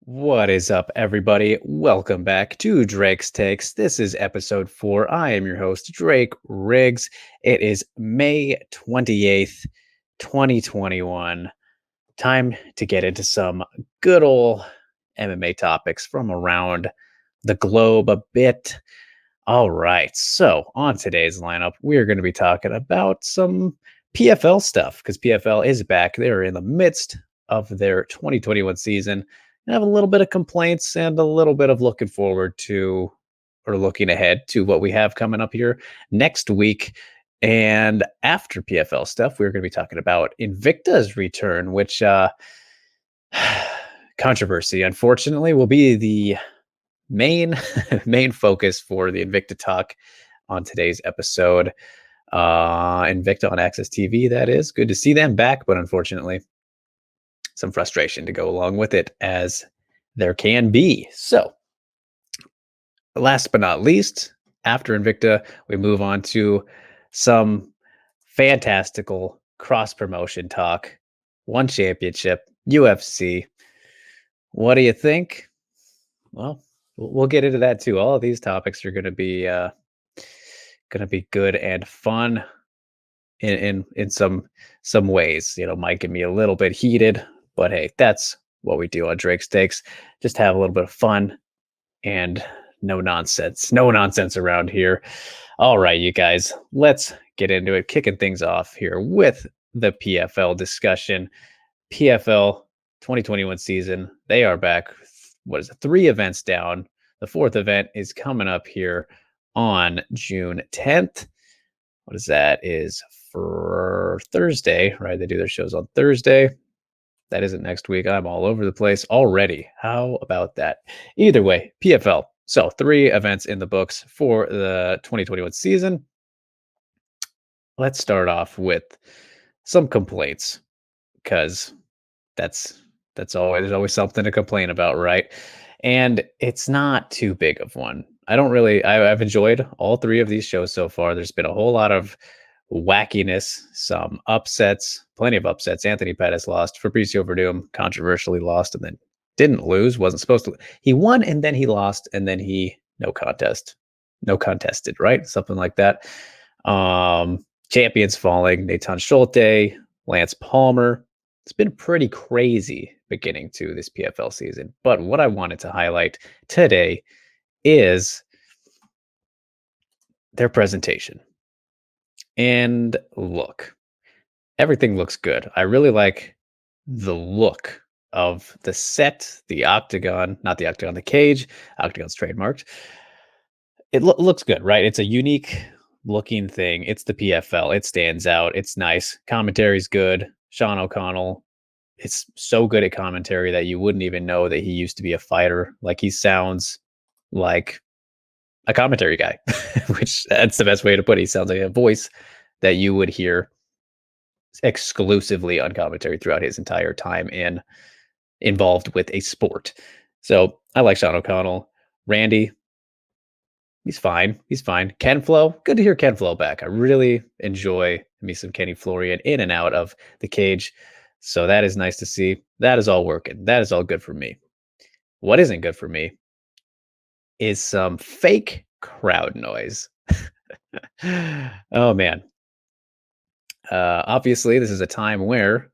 What is up, everybody? Welcome back to Drake's Takes. This is episode 4. I am your host, Drake Riggs. It is May 28th, 2021. Time to get into some good old MMA topics from around the globe a bit. All right. So, on today's lineup, we are going to be talking about some PFL stuff because PFL is back. They're in the midst of their 2021 season and have a little bit of complaints and a little bit of looking forward to or looking ahead to what we have coming up here next week. And after PFL stuff, we're going to be talking about Invicta's return, which controversy, unfortunately, will be the main main focus for the Invicta talk on today's episode. Invicta on Access TV, that is. Good to see them back, but unfortunately, some frustration to go along with it, as there can be. So, last but not least, after Invicta, we move on to some fantastical cross promotion talk. ONE Championship, UFC. What do you think? Well, we'll get into that too. All of these topics are going to be good and fun in some ways. Might get me a little bit heated, but hey, that's what we do on Drake's Takes. Just have a little bit of fun and no nonsense around here. All right, you guys, let's get into it. Kicking things off here with the PFL discussion. PFL 2021 season, they are back. What is it? 3 events down. The 4th event is coming up here on June 10th. What is that? Is for Thursday, right? They do their shows on Thursday. That isn't next week. I'm all over the place already. How about that? Either way, PFL. So 3 events in the books for the 2021 season. Let's start off with some complaints, because that's always there's always something to complain about, right? And it's not too big of one. I've enjoyed all 3 of these shows so far. There's been a whole lot of wackiness, some upsets, plenty of upsets. Anthony Pettis lost. Fabricio Verdum controversially lost and then didn't lose, wasn't supposed to. He won and then he lost and then he no contested, right? Something like that. Champions falling, Nathan Schulte, Lance Palmer. It's been pretty crazy beginning to this PFL season. But what I wanted to highlight today is their presentation. And look, everything looks good. I really like the look of the set, the octagon, not the octagon, the cage. Octagon's trademarked. It looks good, right? It's a unique looking thing. It's the PFL. It stands out. It's nice. Commentary's good. Sean O'Connell, it's so good at commentary that you wouldn't even know that he used to be a fighter. Like, he sounds like a commentary guy, which that's the best way to put it. He sounds like a voice that you would hear exclusively on commentary throughout his entire time involved with a sport. So I like Sean O'Connell. Randy, he's fine. He's fine. Ken Flo, good to hear Ken Flo back. I really enjoy me some Kenny Florian in and out of the cage. So that is nice to see. That is all working. That is all good for me. What isn't good for me is some fake crowd noise. Oh, man. Obviously, this is a time where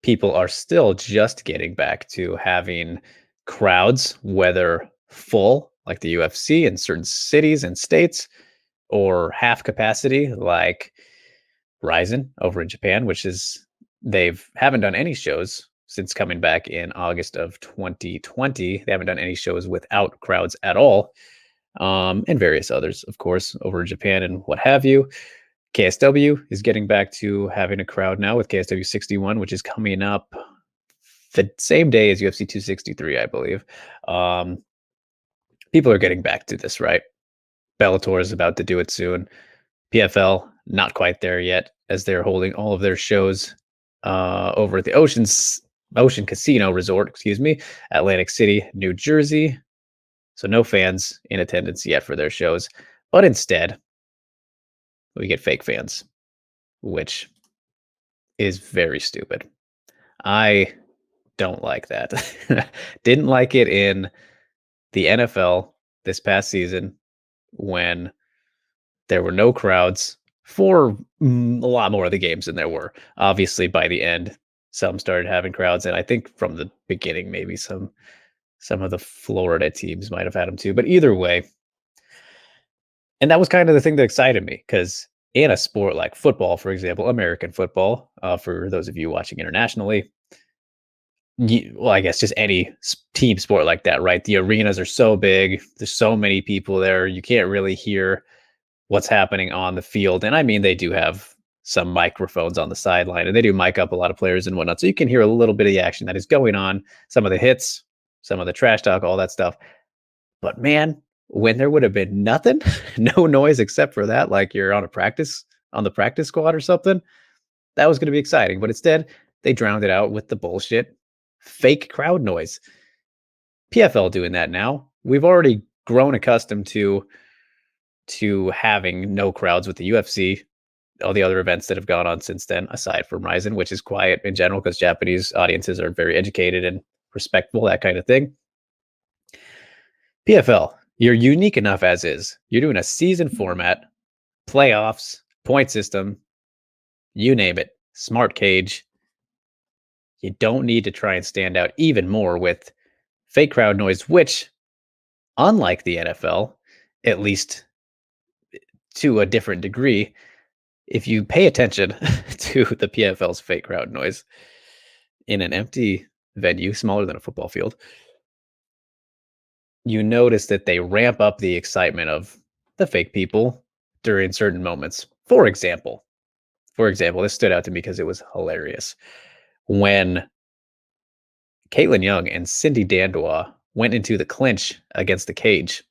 people are still just getting back to having crowds, whether full, like the UFC in certain cities and states, or half capacity, like Ryzen over in Japan, which is they've haven't done any shows since coming back in August of 2020. They haven't done any shows without crowds at all, and various others, of course, over in Japan and what have you. KSW is getting back to having a crowd now with KSW 61, which is coming up the same day as UFC 263, I believe. People are getting back to this, right? Bellator is about to do it soon. PFL, not quite there yet, as they're holding all of their shows over at the Ocean Casino Resort, Atlantic City, New Jersey. So no fans in attendance yet for their shows, but instead we get fake fans, which is very stupid. I don't like that. Didn't like it in the NFL this past season when there were no crowds for a lot more of the games than there were. Obviously, by the end, some started having crowds, and I think from the beginning, maybe some of the Florida teams might have had them too. But either way, and that was kind of the thing that excited me because in a sport like football, for example, American football, for those of you watching internationally, well, I guess just any team sport like that, right? The arenas are so big. There's so many people there. You can't really hear what's happening on the field. And I mean, they do have some microphones on the sideline and they do mic up a lot of players and whatnot. So you can hear a little bit of the action that is going on, some of the hits, some of the trash talk, all that stuff. But man, when there would have been nothing, no noise except for that, like you're on the practice squad or something, that was going to be exciting. But instead, they drowned it out with the bullshit fake crowd noise. PFL doing that now. We've already grown accustomed to having no crowds with the UFC, all the other events that have gone on since then, aside from Ryzen, which is quiet in general because Japanese audiences are very educated and respectful, that kind of thing. PFL, you're unique enough as is. You're doing a season format, playoffs, point system, you name it, smart cage. You don't need to try and stand out even more with fake crowd noise, which, unlike the NFL, at least to a different degree, if you pay attention to the PFL's fake crowd noise in an empty venue smaller than a football field, you notice that they ramp up the excitement of the fake people during certain moments. For example, this stood out to me because it was hilarious. When Caitlin Young and Cindy Dandois went into the clinch against the cage,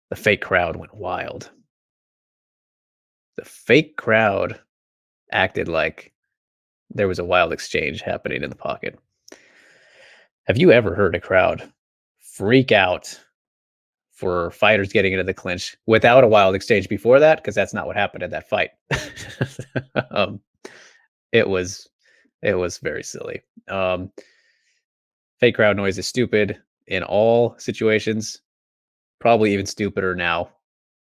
the fake crowd went wild. The fake crowd acted like there was a wild exchange happening in the pocket. Have you ever heard a crowd freak out for fighters getting into the clinch without a wild exchange before that? Because that's not what happened in that fight. um, it was very silly. Fake crowd noise is stupid in all situations. Probably even stupider now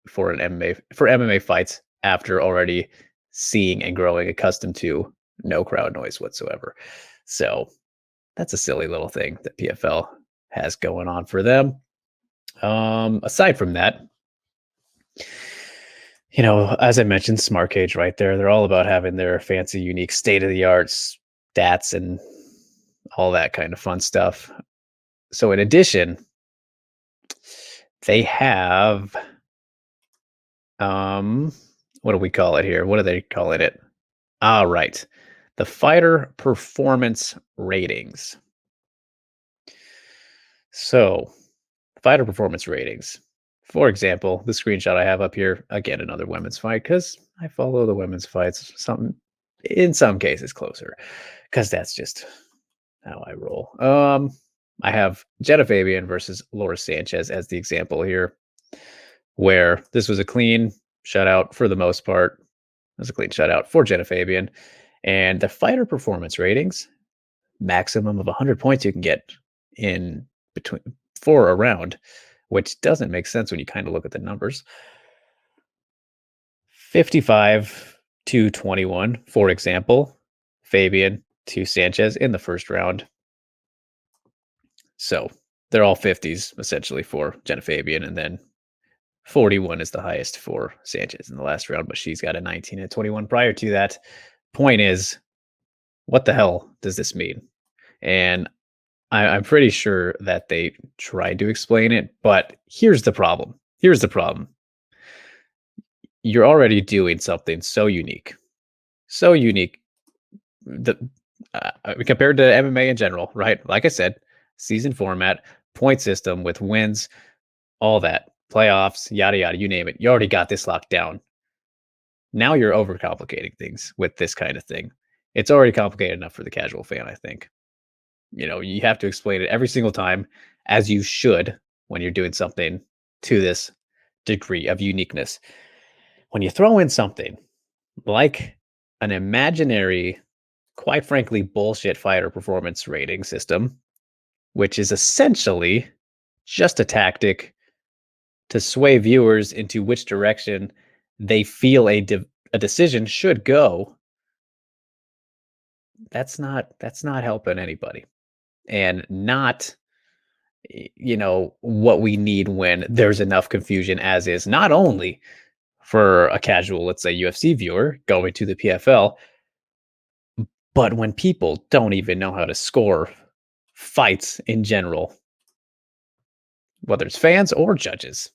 for MMA fights after already seeing and growing accustomed to no crowd noise whatsoever. So that's a silly little thing that PFL has going on for them. Aside from that, as I mentioned, Smart Cage right there. They're all about having their fancy, unique, state-of-the-art stats and all that kind of fun stuff. So in addition, they have what do we call it here? What are they calling it? Right. The fighter performance ratings. So, fighter performance ratings. For example, the screenshot I have up here, again, another women's fight because I follow the women's fights in some cases closer because that's just how I roll. I have Jenna Fabian versus Laura Sanchez as the example here, where this was a clean shutout for the most part. It was a clean shutout for Jenna Fabian. And the fighter performance ratings, maximum of 100 points you can get in between for a round, which doesn't make sense when you kind of look at the numbers. 55 to 21, for example, Fabian to Sanchez in the first round. So they're all 50s essentially for Jenna Fabian, and then 41 is the highest for Sanchez in the last round, but she's got a 19 and 21 prior to that. Point is, what the hell does this mean? And I'm pretty sure that they tried to explain it, but here's the problem. You're already doing something so unique. The compared to MMA in general, right? Like I said, season format, point system with wins, all that, playoffs, yada yada, you name it. You already got this locked down. Now you're overcomplicating things with this kind of thing. It's already complicated enough for the casual fan, I think. You have to explain it every single time, as you should when you're doing something to this degree of uniqueness. When you throw in something like an imaginary quite frankly, bullshit fighter performance rating system, which is essentially just a tactic to sway viewers into which direction they feel a decision should go. That's not helping anybody, and not what we need when there's enough confusion as is, not only for a casual, let's say, UFC viewer going to the PFL, but when people don't even know how to score fights in general, whether it's fans or judges.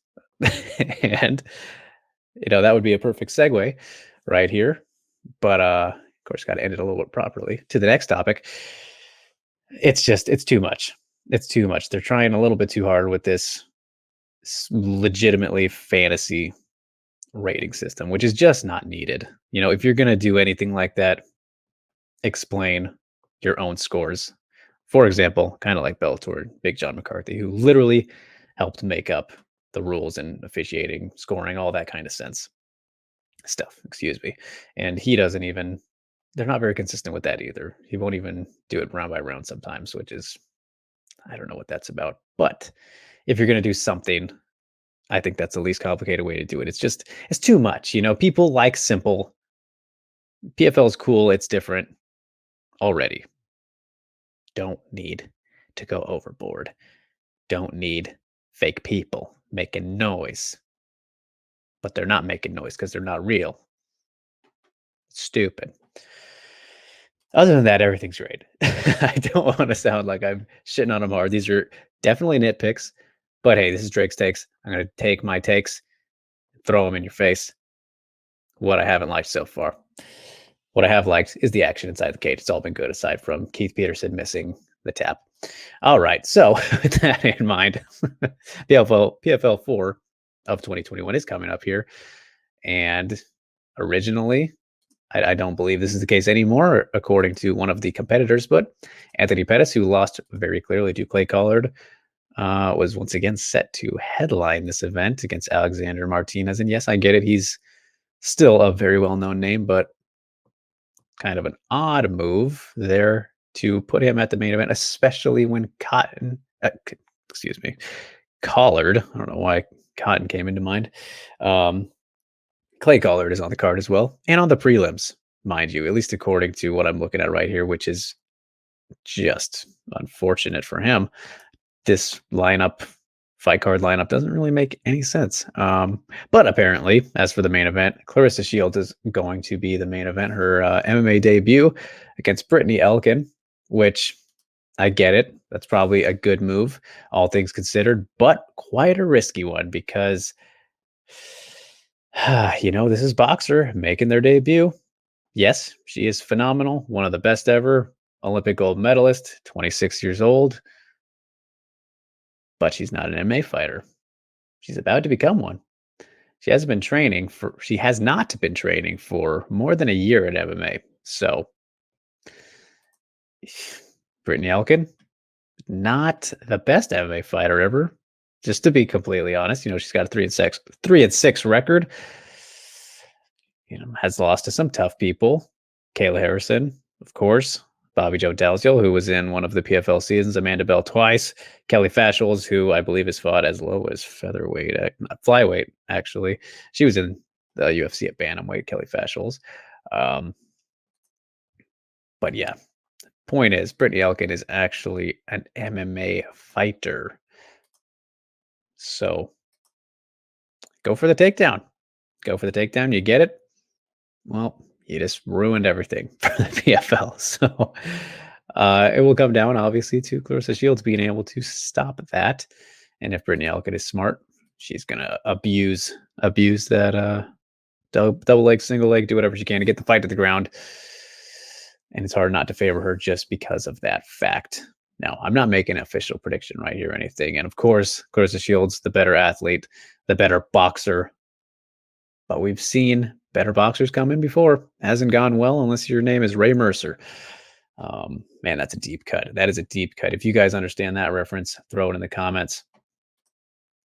And that would be a perfect segue right here. But of course, got to end it a little bit properly to the next topic. It's too much. It's too much. They're trying a little bit too hard with this legitimately fantasy rating system, which is just not needed. If you're going to do anything like that, explain your own scores. For example, kind of like Bellator, Big John McCarthy, who literally helped make up the rules and officiating, scoring, all that kind of sense stuff. Excuse me. And he doesn't even. They're not very consistent with that either. He won't even do it round by round sometimes, which is, I don't know what that's about. But if you're going to do something, I think that's the least complicated way to do it. It's too much. People like simple. PFL is cool. It's different already. Don't need to go overboard. Don't need fake people making noise. But they're not making noise because they're not real. It's stupid. Other than that, everything's great. I don't want to sound like I'm shitting on them hard. These are definitely nitpicks. But hey, this is Drake's takes. I'm going to take my takes, throw them in your face. What I haven't liked so far. What I have liked is the action inside the cage. It's all been good aside from Keith Peterson missing the tap. All right. So with that in mind, PFL 4 of 2021 is coming up here. And originally, I don't believe this is the case anymore, according to one of the competitors, but Anthony Pettis, who lost very clearly to Clay Collard, was once again set to headline this event against Alexander Martinez. And yes, I get it. He's still a very well-known name, but kind of an odd move there to put him at the main event, especially when Collard, I don't know why Cotton came into mind. Clay Collard is on the card as well, and on the prelims, mind you, at least according to what I'm looking at right here, which is just unfortunate for him. This fight card lineup doesn't really make any sense. But apparently, as for the main event, Clarissa Shields is going to be the main event, her MMA debut against Brittany Elkin, which I get it. That's probably a good move, all things considered, but quite a risky one because this is Boxer making their debut. Yes, she is phenomenal. One of the best ever. Olympic gold medalist, 26 years old. But she's not an MMA fighter. She's about to become one. She has not been training for more than a year at MMA. So, Brittany Elkin, not the best MMA fighter ever. Just to be completely honest, she's got a 3-6 record. Has lost to some tough people. Kayla Harrison, of course. Bobby Joe Dalziel, who was in one of the PFL seasons. Amanda Bell twice. Kelly Fasholes, who I believe has fought as low as flyweight, actually. She was in the UFC at bantamweight, Kelly Fasholes. But yeah, point is, Brittany Elkin is actually an MMA fighter. So go for the takedown. Go for the takedown. You get it? Well, you just ruined everything for the PFL. So it will come down, obviously, to Clarissa Shields being able to stop that. And if Brittany Elkin is smart, she's going to abuse that double leg, single leg, do whatever she can to get the fight to the ground. And it's hard not to favor her just because of that fact. Now, I'm not making an official prediction right here or anything. And of course, Clarissa Shields, the better athlete, the better boxer. But we've seen better boxers come in before. Hasn't gone well unless your name is Ray Mercer. Man, that's a deep cut. That is a deep cut. If you guys understand that reference, throw it in the comments.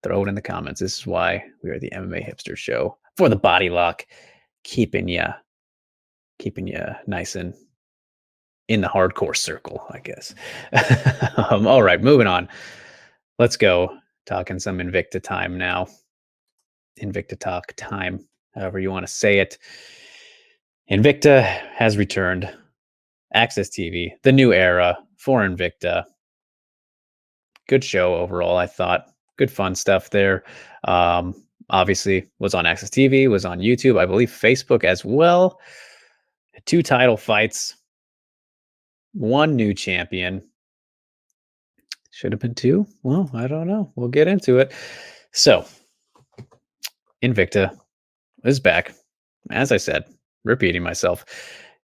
Throw it in the comments. This is why we are the MMA Hipster Show for the body lock, keeping you nice and in the hardcore circle, I guess. All right, moving on. Let's go talking some Invicta time now. Invicta talk time, however you want to say it. Invicta has returned. Access TV, the new era for Invicta. Good show overall, I thought. Good fun stuff there. Um, Obviously, was on Access TV, was on YouTube, I believe Facebook as well. 2 title fights, 1 new champion. Should have been 2? Well, I don't know. We'll get into it. So, Invicta is back. As I said, repeating myself.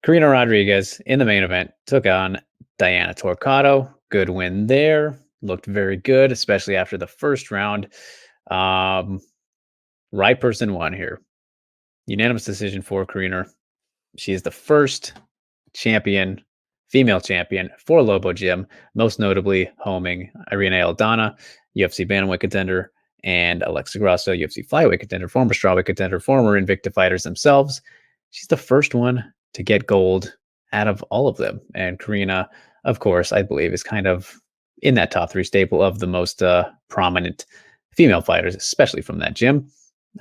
Karina Rodriguez in the main event took on Diana Torquato. Good win there. Looked very good, especially after the first round. Right person won here. Unanimous decision for Karina. She is the first champion, female champion for Lobo Gym, most notably homing Irina Aldana, UFC bantamweight contender, and Alexa Grasso, UFC flyweight contender, former strawweight contender, former Invicta fighters themselves. She's the first one to get gold out of all of them. And Karina, of course, I believe is kind of in that top 3 staple of the most prominent female fighters, especially from that gym.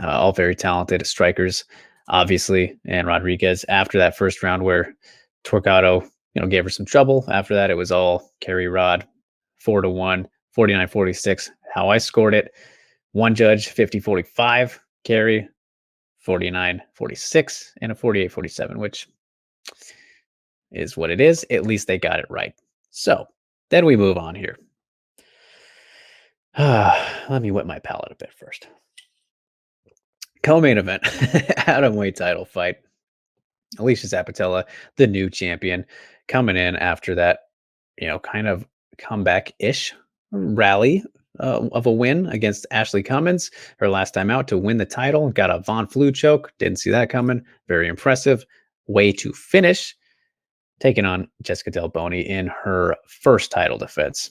All very talented strikers, obviously. And Rodriguez, after that first round where Torquato, gave her some trouble. After that, it was all carry Rod, 4-1, 49-46. How I scored it: one judge, 50-45, carry, 49-46, and a 48-47, which is what it is. At least they got it right. So then we move on here. Let me wet my palate a bit first. Co-main event, atomweight title fight. Alicia Zapatella, the new champion, coming in after that, kind of comeback-ish rally of a win against Ashley Cummins, her last time out to win the title. Got a Von Flue choke. Didn't see that coming. Very impressive. Way to finish. Taking on Jessica Del Boni in her first title defense.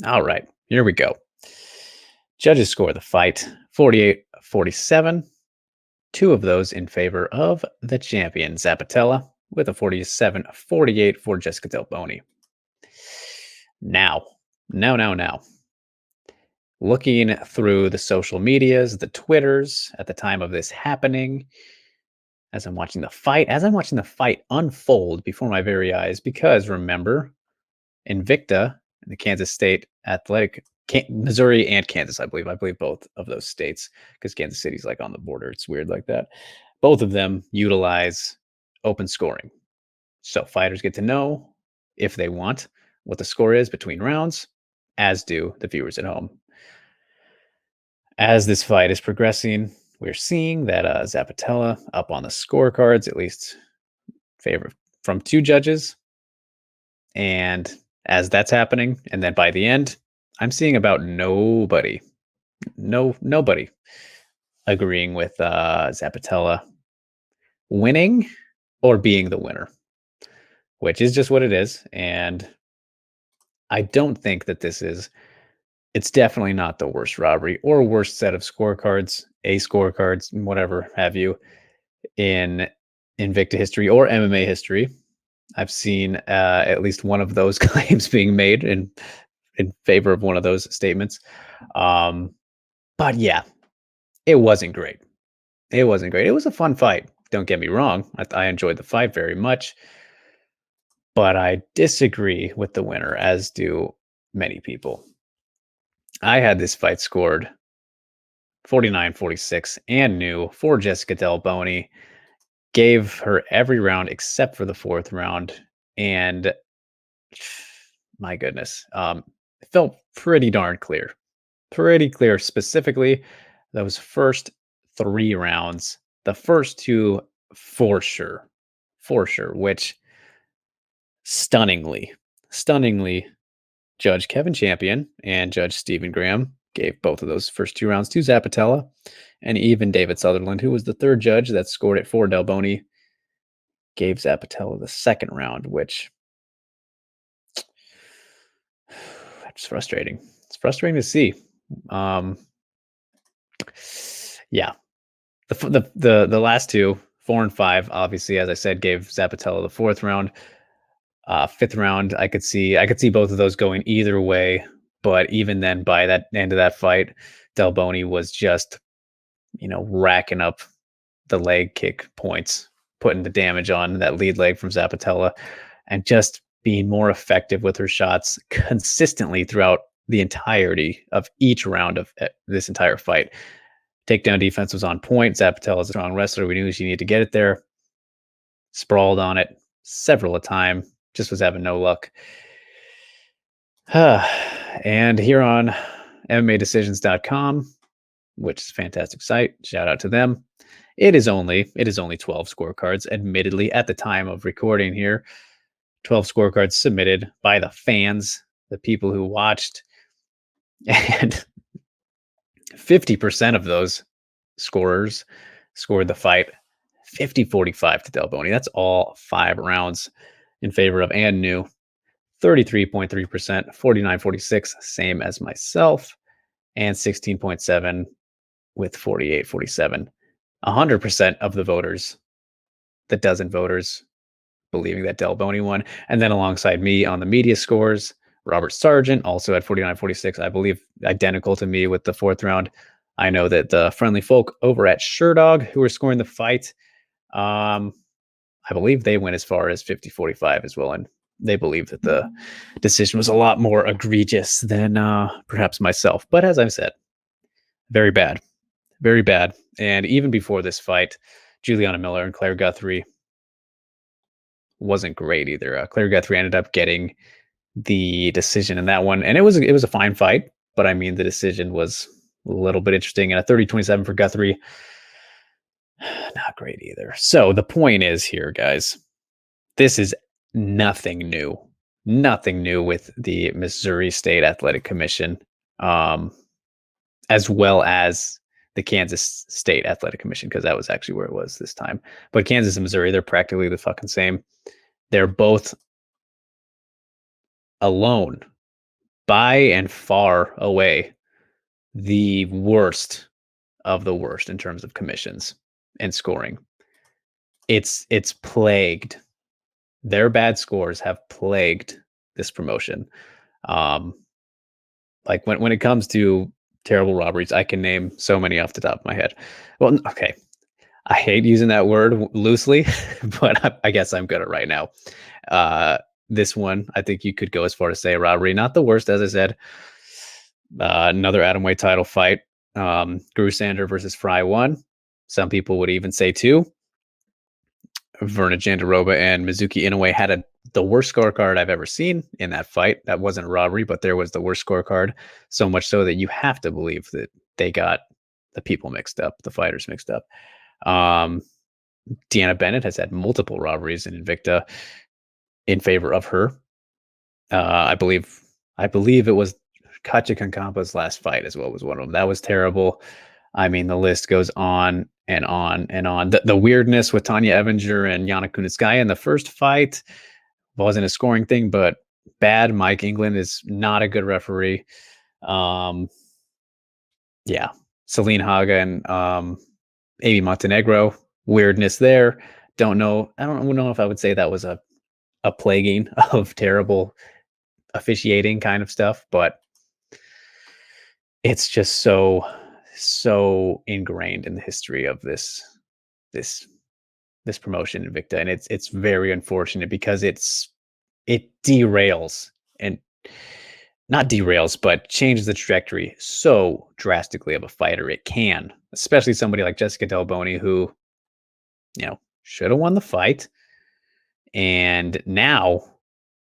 All right, here we go. Judges score the fight 48-47. 2 of those in favor of the champion, Zapatella, with a 47-48 for Jessica Del Boni. Now. Looking through the social medias, the Twitters, at the time of this happening, as I'm watching the fight unfold before my very eyes, because remember, Invicta, the Kansas State Athletic, Missouri and Kansas, I believe both of those states, because Kansas City's like on the border. It's weird like that. Both of them utilize open scoring. So fighters get to know, if they want, what the score is between rounds, as do the viewers at home. As this fight is progressing, we're seeing that Zapatella up on the scorecards, at least favor from 2 judges. And as that's happening, and then by the end, I'm seeing about nobody agreeing with Zapatella winning or being the winner, which is just what it is. And I don't think that it's definitely not the worst robbery or worst set of scorecards, whatever have you, in Invicta history or MMA history. I've seen at least one of those claims being made in favor of one of those statements. But yeah, it wasn't great. It was a fun fight. Don't get me wrong. I enjoyed the fight very much. But I disagree with the winner, as do many people. I had this fight scored 49-46 and new for Jessica Del Boni. Gave her every round except for the 4th round. And my goodness, it felt pretty darn clear. Pretty clear, specifically those first 3 rounds. The first 2 for sure, which stunningly, Judge Kevin Champion and Judge Stephen Graham gave both of those first 2 rounds to Zapatella, and even David Sutherland, who was the 3rd judge that scored it for Del Boni, gave Zapatella the 2nd round, which it's frustrating. It's frustrating to see. Yeah, the last 2, 4 and 5, obviously, as I said, gave Zapatella the 4th round. Fifth round, I could see both of those going either way. But even then, by that end of that fight, Del Boni was just, racking up the leg kick points, putting the damage on that lead leg from Zapatella, and just being more effective with her shots consistently throughout the entirety of each round of this entire fight. Takedown defense was on point. Zapatella's a strong wrestler. We knew she needed to get it there. Sprawled on it several a time. Just was having no luck. And here on MMADecisions.com, which is a fantastic site. Shout out to them. It is only 12 scorecards, admittedly, at the time of recording here. 12 scorecards submitted by the fans, the people who watched. And 50% of those scorers scored the fight 50-45 to Del Boni. That's all 5 rounds in favor of Ann New. 33.3%, 49-46, same as myself, and 16.7 with 48-47. 100% of the voters, the dozen voters, believing that Del Boni won. And then alongside me on the media scores, Robert Sargent also at 49-46, I believe identical to me with the 4th round. I know that the friendly folk over at Sherdog, who are scoring the fight, I believe they went as far as 50-45 as well. And they believe that the decision was a lot more egregious than perhaps myself. But as I've said, very bad. Very bad. And even before this fight, Juliana Miller and Claire Guthrie wasn't great either. Claire Guthrie ended up getting the decision in that one. And it was a fine fight. But I mean, the decision was a little bit interesting. And a 30-27 for Guthrie, not great either. So the point is here, guys, this is nothing new. Nothing new with the Missouri State Athletic Commission, as well as the Kansas State Athletic Commission, because that was actually where it was this time. But Kansas and Missouri, they're practically the fucking same. They're both alone, by and far away, the worst of the worst in terms of commissions and scoring. It's plagued. Their bad scores have plagued this promotion. Like when it comes to terrible robberies, I can name so many off the top of my head. Well, okay, I hate using that word loosely, but I guess I'm good at it right now. This one, I think you could go as far to say a robbery. Not the worst, as I said. Another atomweight title fight. Guru Sander versus Fry 1. Some people would even say 2. Verna Jandiroba and Mizuki Inoue had the worst scorecard I've ever seen in that fight. That wasn't a robbery, but there was the worst scorecard. So much so that you have to believe that they got the people mixed up, the fighters mixed up. Deanna Bennett has had multiple robberies in Invicta in favor of her. I believe it was Katja Kankampa's last fight as well was one of them. That was terrible. I mean, the list goes on and on and on. The weirdness with Tanya Evinger and Yana Kunitskaya in the first fight wasn't a scoring thing, but bad. Mike England is not a good referee. Yeah. Celine Haga and Amy Montenegro, weirdness there. I don't know if I would say that was a plaguing of terrible officiating kind of stuff, but it's just so ingrained in the history of this promotion, Invicta, and it's very unfortunate because it derails, and not derails, but changes the trajectory so drastically of a fighter. It can, especially somebody like Jessica Del Boni, who should have won the fight, and now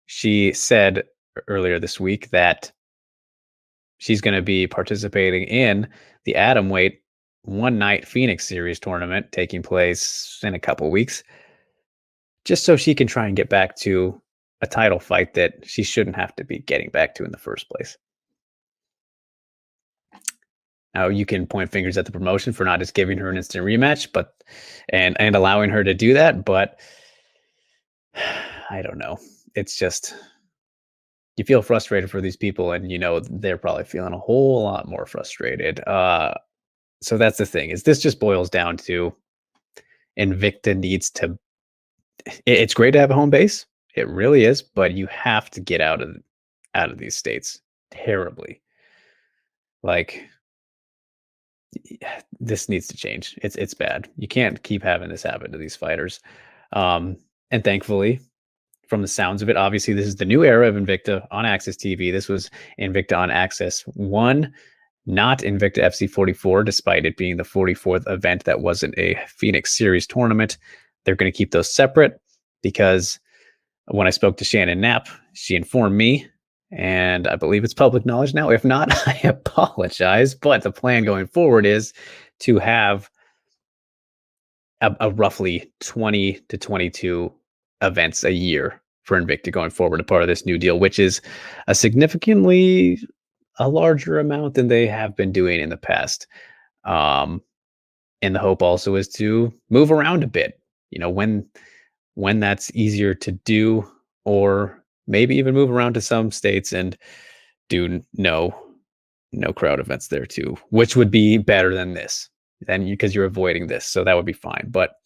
she said earlier this week that she's going to be participating in the Atomweight One Night Phoenix Series tournament taking place in a couple weeks, just so she can try and get back to a title fight that she shouldn't have to be getting back to in the first place. Now, you can point fingers at the promotion for not just giving her an instant rematch, and allowing her to do that, but I don't know. It's just, you feel frustrated for these people, and they're probably feeling a whole lot more frustrated. So that's the thing, is this just boils down to Invicta needs to, it's great to have a home base. It really is, but you have to get out of these states terribly. Like this needs to change. It's bad. You can't keep having this happen to these fighters. Um, and thankfully, from the sounds of it, obviously this is the new era of Invicta on Access TV. This was Invicta on Access One, not Invicta FC 44, despite it being the 44th event that wasn't a Phoenix Series tournament. They're going to keep those separate because when I spoke to Shannon Knapp, she informed me, and I believe it's public knowledge now. If not, I apologize. But the plan going forward is to have a roughly 20 to 22 events a year for Invicta going forward, a part of this new deal, which is a significantly a larger amount than they have been doing in the past. Um, and the hope also is to move around a bit. When that's easier to do, or maybe even move around to some states and do no crowd events there too, which would be better than this. Then because you're avoiding this, so that would be fine. But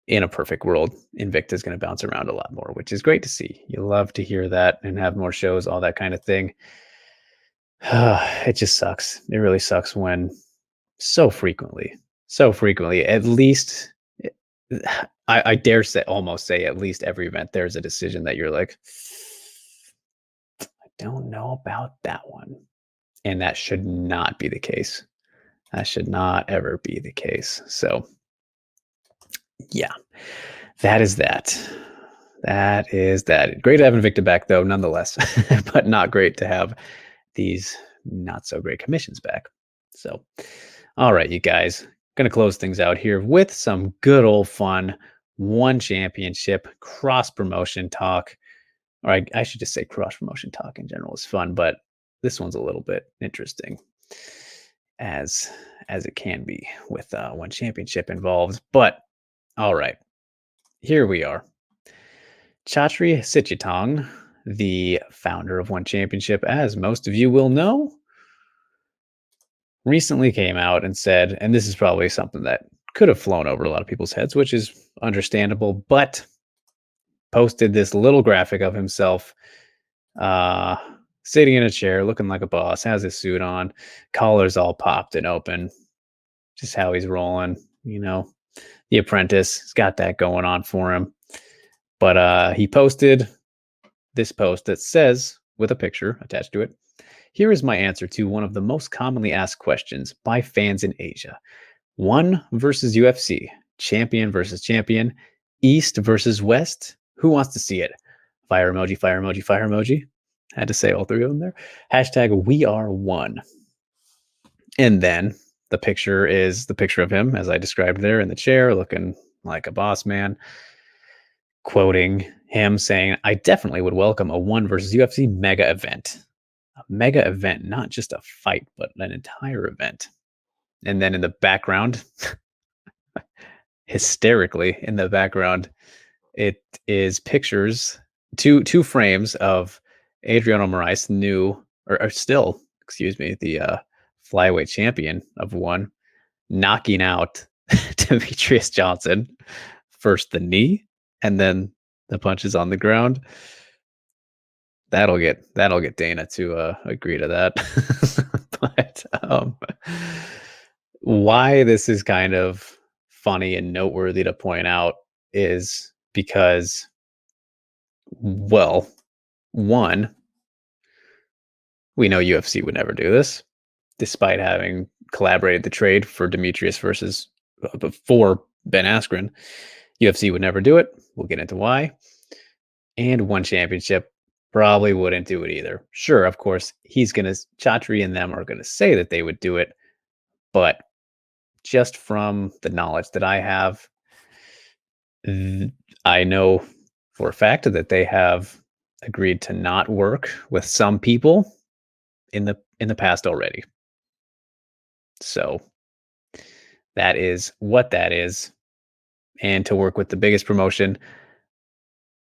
in a perfect world, Invicta is going to bounce around a lot more, which is great to see. You love to hear that and have more shows, all that kind of thing. It just sucks. It really sucks when so frequently, at least I dare say, almost say, at least every event, there's a decision that you're like, I don't know about that one. And that should not be the case. That should not ever be the case. So, yeah, that is that. That is that. Great to have Invicta back, though, nonetheless, but not great to have these not so great commissions back. So, all right, you guys, going to close things out here with some good old fun ONE Championship cross promotion talk. Or I should just say cross promotion talk in general is fun, but this one's a little bit interesting as it can be with ONE Championship involved. But all right, here we are. Chatri Sityodtong, the founder of ONE Championship, as most of you will know, recently came out and said, and this is probably something that could have flown over a lot of people's heads, which is understandable, but posted this little graphic of himself sitting in a chair, looking like a boss, has his suit on, collar's all popped and open, just how he's rolling, The Apprentice has got that going on for him. But he posted this post that says, with a picture attached to it, "Here is my answer to one of the most commonly asked questions by fans in Asia. ONE versus UFC, champion versus champion, East versus West. Who wants to see it? Fire emoji, fire emoji, fire emoji." Had to say all three of them there. Hashtag we are ONE. And then the picture is the picture of him, as I described there, in the chair, looking like a boss man, quoting him saying, "I definitely would welcome a ONE versus UFC mega event." A mega event, not just a fight, but an entire event. And then in the background, hysterically in the background, it is pictures, two frames of Adriano Moraes, new or still, excuse me, the flyweight champion of ONE, knocking out Demetrius Johnson. First the knee, and then the punches on the ground. That'll get Dana to agree to that. But why this is kind of funny and noteworthy to point out is because, well, one, we know UFC would never do this, despite having collaborated the trade for Demetrius versus for Ben Askren. UFC would never do it. We'll get into why. And ONE Championship probably wouldn't do it either. Sure, of course, Chatri and them are gonna say that they would do it, but just from the knowledge that I have, I know for a fact that they have agreed to not work with some people in the past already. So that is what that is. And to work with the biggest promotion,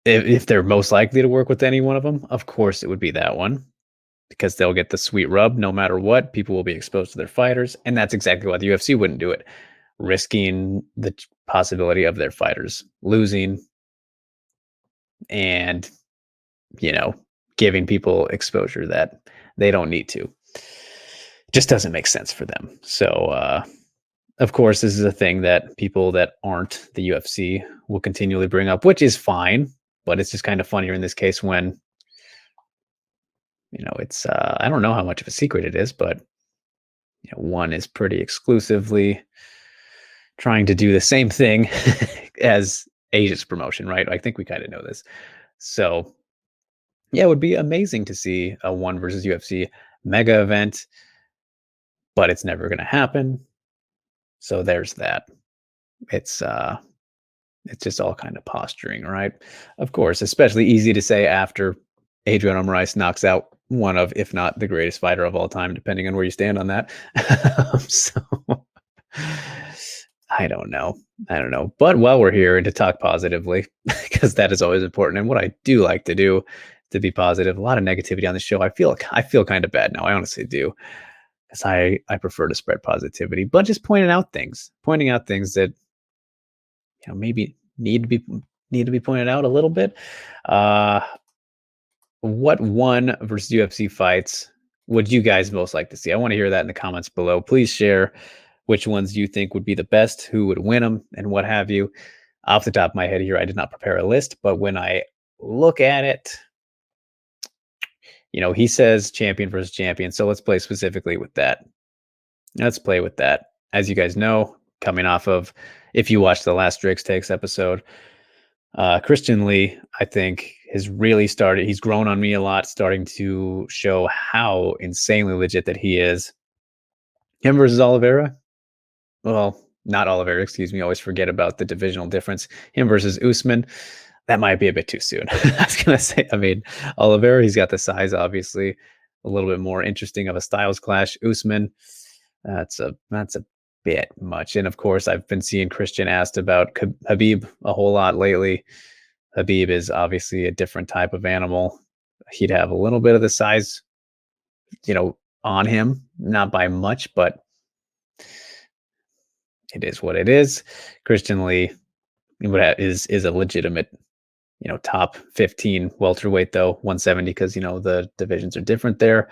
if they're most likely to work with any one of them, of course it would be that one, because they'll get the sweet rub no matter what. People will be exposed to their fighters, and that's exactly why the UFC wouldn't do it, risking the possibility of their fighters losing and, you know, giving people exposure that they don't need to. Just doesn't make sense for them. So, of course, this is a thing that people that aren't the UFC will continually bring up, which is fine. But it's just kind of funnier in this case when, it's, I don't know how much of a secret it is, but, one is pretty exclusively trying to do the same thing as Asia's promotion, right? I think we kind of know this. So, yeah, it would be amazing to see a ONE versus UFC mega event, but it's never going to happen. So there's that. It's uh it's just all kind of posturing, right? Of course, especially easy to say after Adriano Moraes knocks out one of, if not the greatest fighter of all time, depending on where you stand on that. So I don't know. I don't know. But while we're here to talk positively, because that is always important, and what I do like to do to be positive, a lot of negativity on the show. I feel kind of bad now. I honestly do, because I prefer to spread positivity, but just pointing out things that maybe need to be pointed out a little bit. Uh, what ONE versus UFC fights would you guys most like to see? I want to hear that in the comments below. Please share which ones you think would be the best, who would win them, and what have you. Off the top of my head here, I did not prepare a list, but when I look at it, he says champion versus champion. So let's play specifically with that. Let's play with that. As you guys know, coming off of, if you watched the last Drake's Takes episode, Christian Lee, I think, has really started. He's grown on me a lot, starting to show how insanely legit that he is. Him versus Oliveira. Well, not Oliveira, excuse me. I always forget about the divisional difference. Him versus Usman. That might be a bit too soon. I was gonna say. I mean, Oliveira, he's got the size, obviously, a little bit more interesting of a styles clash. Usman, that's a bit much. And of course, I've been seeing Christian asked about Habib a whole lot lately. Habib is obviously a different type of animal. He'd have a little bit of the size, on him, not by much, but it is what it is. Christian Lee is a legitimate, top 15 welterweight, though 170, because the divisions are different there.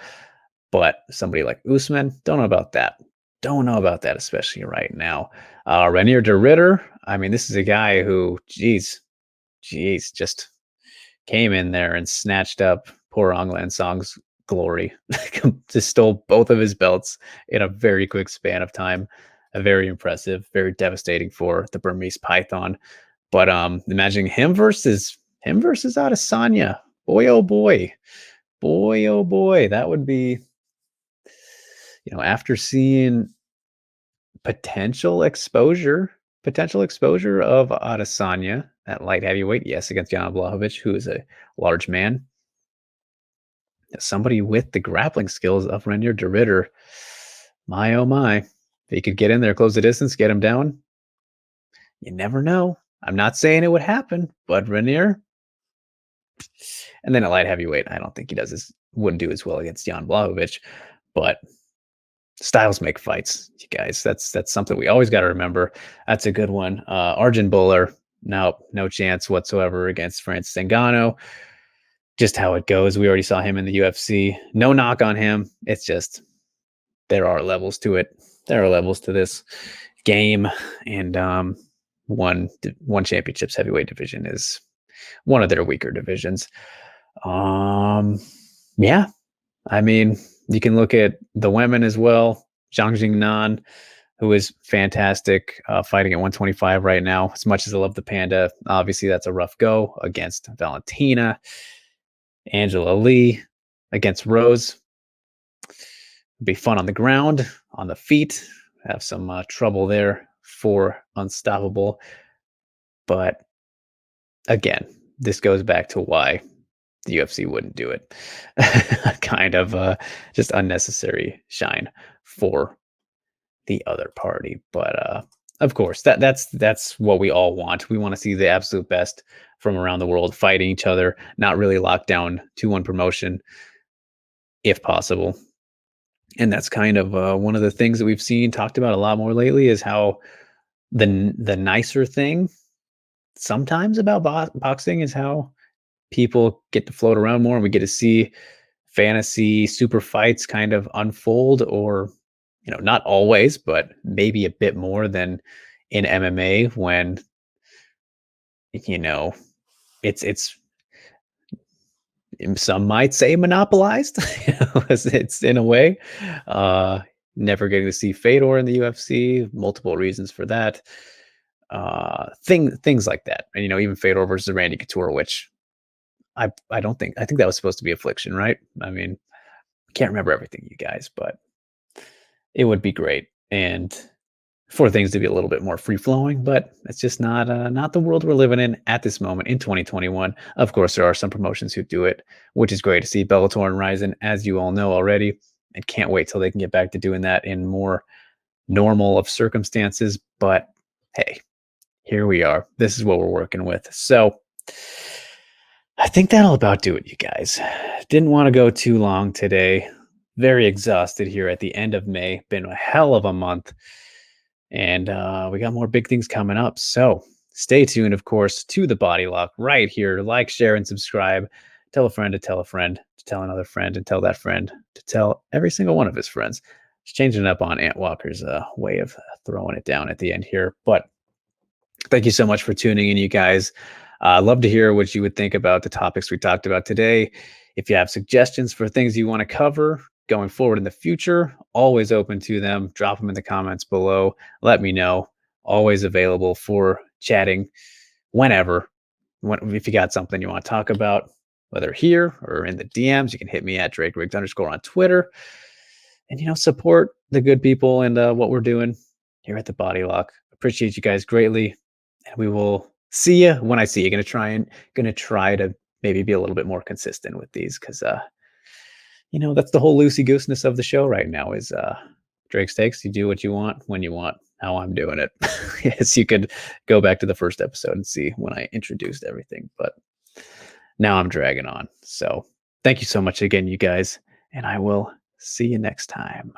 But somebody like Usman, don't know about that. Don't know about that, especially right now. Renier de Ritter. I mean, this is a guy who, geez, just came in there and snatched up poor Aung Lan Song's glory. Just stole both of his belts in a very quick span of time. Very impressive, very devastating for the Burmese Python. But imagining him versus Adesanya. Boy oh boy. Boy oh boy. That would be, after seeing potential exposure of Adesanya at light heavyweight, yes, against Jan Blachowicz, who is a large man. Somebody with the grappling skills of Renier de Ritter. My oh my. If he could get in there, close the distance, get him down. You never know. I'm not saying it would happen, but Renier. And then at light heavyweight, I don't think wouldn't do as well against Jan Blachowicz, but styles make fights, you guys. That's something we always got to remember. That's a good one. Arjun Bowler, no chance whatsoever against Francis Ngannou. Just how it goes. We already saw him in the UFC. No knock on him. It's just there are levels to it. There are levels to this game, and ONE Championship's heavyweight division is one of their weaker divisions. Yeah, I mean, you can look at the women as well. Zhang Jingnan, who is fantastic, fighting at 125 right now. As much as I love the Panda, obviously that's a rough go against Valentina. Angela Lee against Rose. It'd be fun on the ground, on the feet. Have some trouble there for Unstoppable. But again, this goes back to why the UFC wouldn't do it. Kind of just unnecessary shine for the other party. But of course, that's what we all want. We want to see the absolute best from around the world fighting each other, not really locked down to one promotion, if possible. And that's kind of one of the things that we've seen talked about a lot more lately, is how the nicer thing sometimes about boxing is how people get to float around more and we get to see fantasy super fights kind of unfold, or not always, but maybe a bit more than in MMA, when you know it's some might say monopolized. It's in a way. uh Never getting to see Fedor in the UFC, multiple reasons for that. Things like that. And even Fedor versus Randy Couture, which I don't think, I think that was supposed to be Affliction, right? I mean, can't remember everything, you guys, but it would be great, and for things to be a little bit more free flowing, but it's just not the world we're living in at this moment in 2021. Of course, there are some promotions who do it, which is great to see. Bellator and Ryzen, as you all know already, and can't wait till they can get back to doing that in more normal of circumstances. But hey, here we are. This is what we're working with. So I think that'll about do it, you guys. Didn't want to go too long today. Very exhausted here at the end of May. Been a hell of a month. And we got more big things coming up. So stay tuned, of course, to the Body Lock right here. Like, share, and subscribe. Tell a friend to tell a friend to tell another friend and tell that friend to tell every single one of his friends. Just changing it up on Ant Walker's way of throwing it down at the end here. But thank you so much for tuning in, you guys. I'd love to hear what you would think about the topics we talked about today. If you have suggestions for things you want to cover going forward in the future, always open to them. Drop them in the comments below. Let me know. Always available for chatting whenever. If you got something you want to talk about, whether here or in the DMs, you can hit me at Drake Riggs_ on Twitter. And, support the good people and what we're doing here at the Body Lock. Appreciate you guys greatly. And we will see you when I see you. Gonna try to maybe be a little bit more consistent with these, because that's the whole loosey gooseness of the show right now is Drake's Takes. You do what you want when you want, how I'm doing it. Yes, you could go back to the first episode and see when I introduced everything, but now I'm dragging on. So thank you so much again, you guys, and I will see you next time.